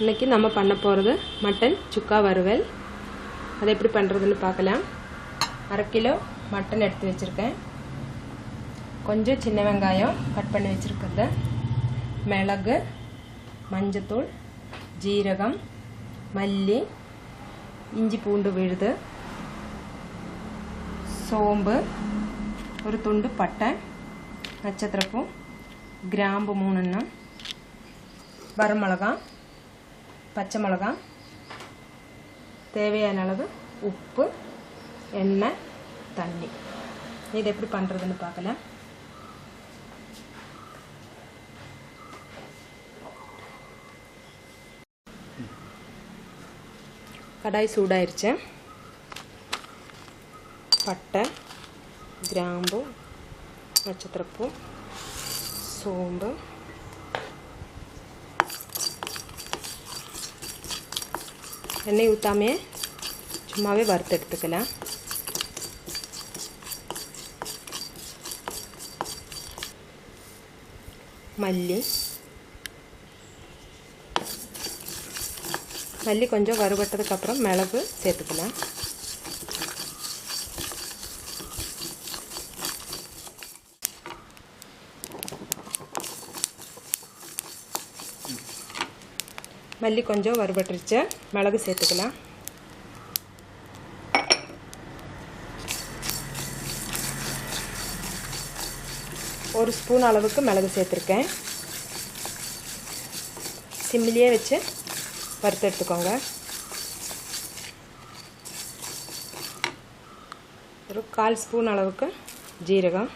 இன்னைக்கு நம்ம பண்ண போகிறது மட்டன் சுக்கா வறுவல். அதை எப்படி பண்ணுறதுன்னு பார்க்கலாம். 1/2 கிலோ மட்டன் எடுத்து வச்சுருக்கேன். கொஞ்சம் சின்ன வெங்காயம் கட் பண்ணி வச்சுருக்கிறது, மிளகு, மஞ்சத்தூள், ஜீரகம், மல்லி, இஞ்சி பூண்டு விழுது, சோம்பு, ஒரு துண்டு பட்டை, நட்சத்திரப்பூ, கிராம்பு 3 எண்ணம், வரமிளகா, பச்சை மிளகா, தேவையான அளவு உப்பு, எண்ணெய், தண்ணி. இது எப்படி பண்ணுறதுன்னு பார்க்கலாம். கடாய் சூடாயிருச்சு. பட்டை, கிராம்பு, நட்சத்திரப்பூ, சோம்பு, எண்ணெய் ஊற்றாமே சும்மாவே வறுத்து எடுத்துக்கலாம். மல்லி கொஞ்சம் வறுபட்டதுக்கப்புறம் மிளகு சேர்த்துக்கலாம். மல்லி கொஞ்சம் வறுபட்டுருச்சு, மிளகு சேர்த்துக்கலாம். ஒரு ஸ்பூன் அளவுக்கு மிளகு சேர்த்துருக்கேன். சிம்மிலேயே வச்சு வறுத்து எடுத்துக்கோங்க. ஒரு 1/4 ஸ்பூன் அளவுக்கு ஜீரகம்,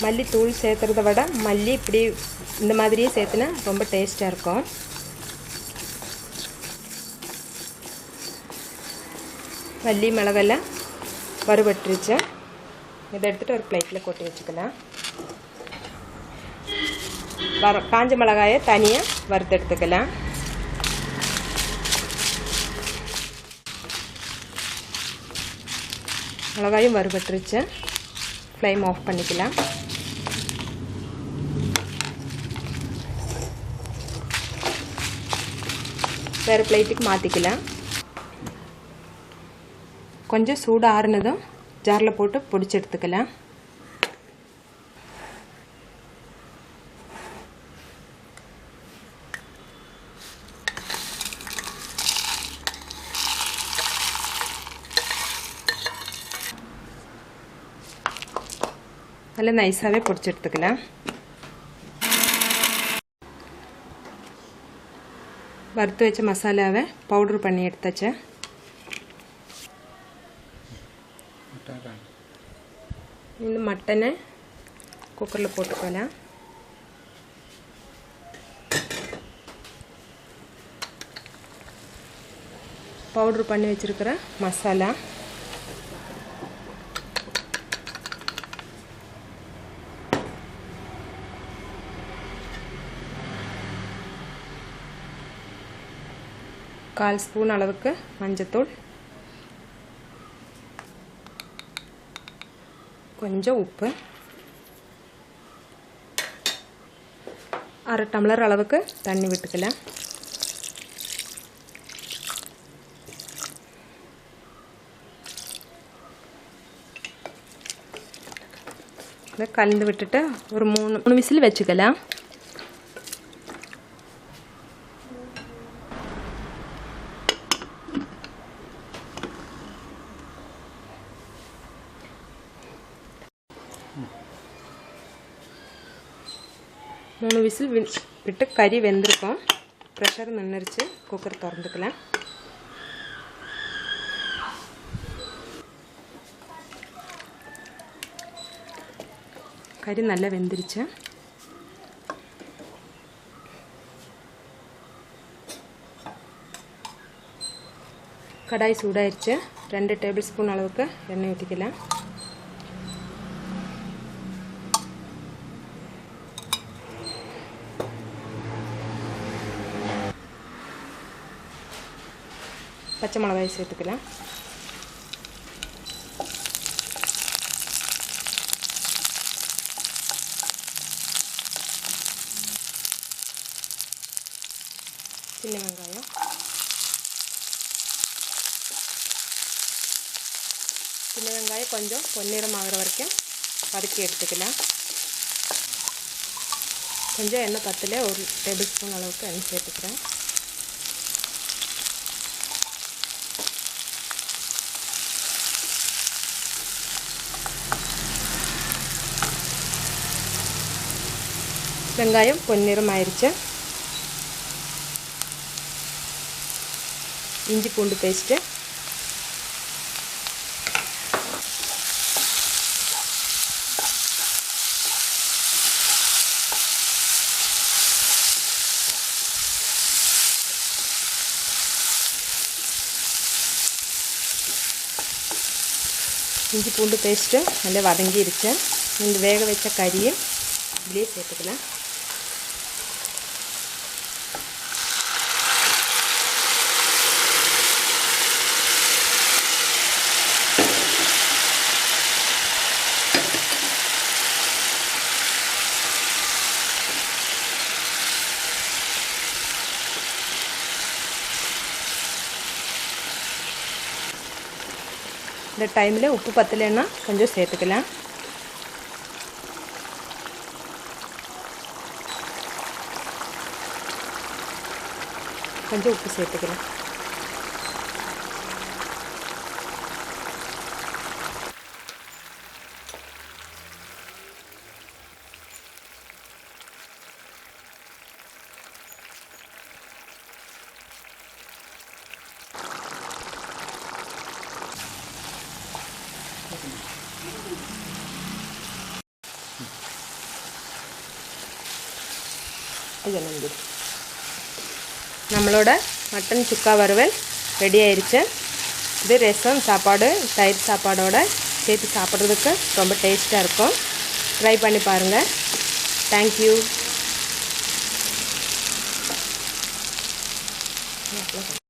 மல்லித்தூள் சேர்த்துறத விட மல்லி இப்படி இந்த மாதிரியே சேர்த்துனா ரொம்ப டேஸ்ட்டாக இருக்கும். மல்லி மிளகெல்லாம் வறுபட்டுருச்சு. இதை எடுத்துகிட்டு ஒரு பிளேட்டில் கொட்டி வச்சுக்கலாம். காஞ்ச மிளகாயை தனியாக வறுத்து எடுத்துக்கலாம். மிளகாயும் வறுபட்டுருச்சு. ஃப்ளேம் ஆஃப் பண்ணிக்கலாம். வேறு பிளேட்டுக்கு மாற்றிக்கலாம். கொஞ்சம் சூடு ஆறுனதும் ஜாரில் போட்டு பொடிச்சு எடுத்துக்கலாம். நல்லா நைஸாகவே பொடிச்சு எடுத்துக்கலாம். வறுத்து வச்ச மசாலாவை பவுட்ரு பண்ணி எடுத்தாச்சு. இந்த மட்டனை குக்கரில் போட்டுக்கலாம். பவுட்ரு பண்ணி வச்சுருக்கிற மசாலா, கால் ஸ்பூன் அளவுக்கு மஞ்சத்தூள், கொஞ்சம் உப்பு, 1/2 டம்ளர் அளவுக்கு தண்ணி விட்டுக்கலாம். இதை கலந்து விட்டுட்டு ஒரு 3 விசில் வச்சுக்கலாம். மூணு விசில் விட்டு கறி வெந்திருக்கும். ப்ரெஷர் நின்றுச்சு. குக்கர் திறந்துக்கலாம். கறி நல்லா வெந்துருச்சு. கடாய் சூடாயிருச்சு. 2 டேபிள் ஸ்பூன் அளவுக்கு எண்ணெய் ஊற்றிக்கலாம். பச்சை மிளகாய் சேர்த்துக்கலாம். சின்ன வெங்காயம் கொஞ்சம் பொன்னிறம் ஆகிற வரைக்கும் வதக்கி எடுத்துக்கலாம். கொஞ்சம் எண்ணெய் பத்தில் 1 டேபிள் ஸ்பூன் அளவுக்கு எண்ணெய் சேர்த்துக்கிறேன். வெங்காயம் பொன்னிறம் ஆயிடுச்சு. இஞ்சி பூண்டு பேஸ்ட்டு, இஞ்சி பூண்டு பேஸ்ட்டு நல்லா வதங்கிருச்சு. இந்த வேக வச்ச கறியை இப்படியே சேர்த்துக்கலாம். இந்த டைமில் உப்பு பத்தலைன்னா கொஞ்சம் சேர்த்துக்கலாம். கொஞ்சம் உப்பு சேர்த்துக்கலாம். நம்மளோட மட்டன் சுக்கா வறுவல் ரெடி ஆயிடுச்சு. இது ரசம் சாப்பாடு, தயிர் சாப்பாடோட சேர்த்து சாப்பிட்றதுக்கு ரொம்ப டேஸ்ட்டாக இருக்கும். ட்ரை பண்ணி பாருங்கள். தேங்க்யூ.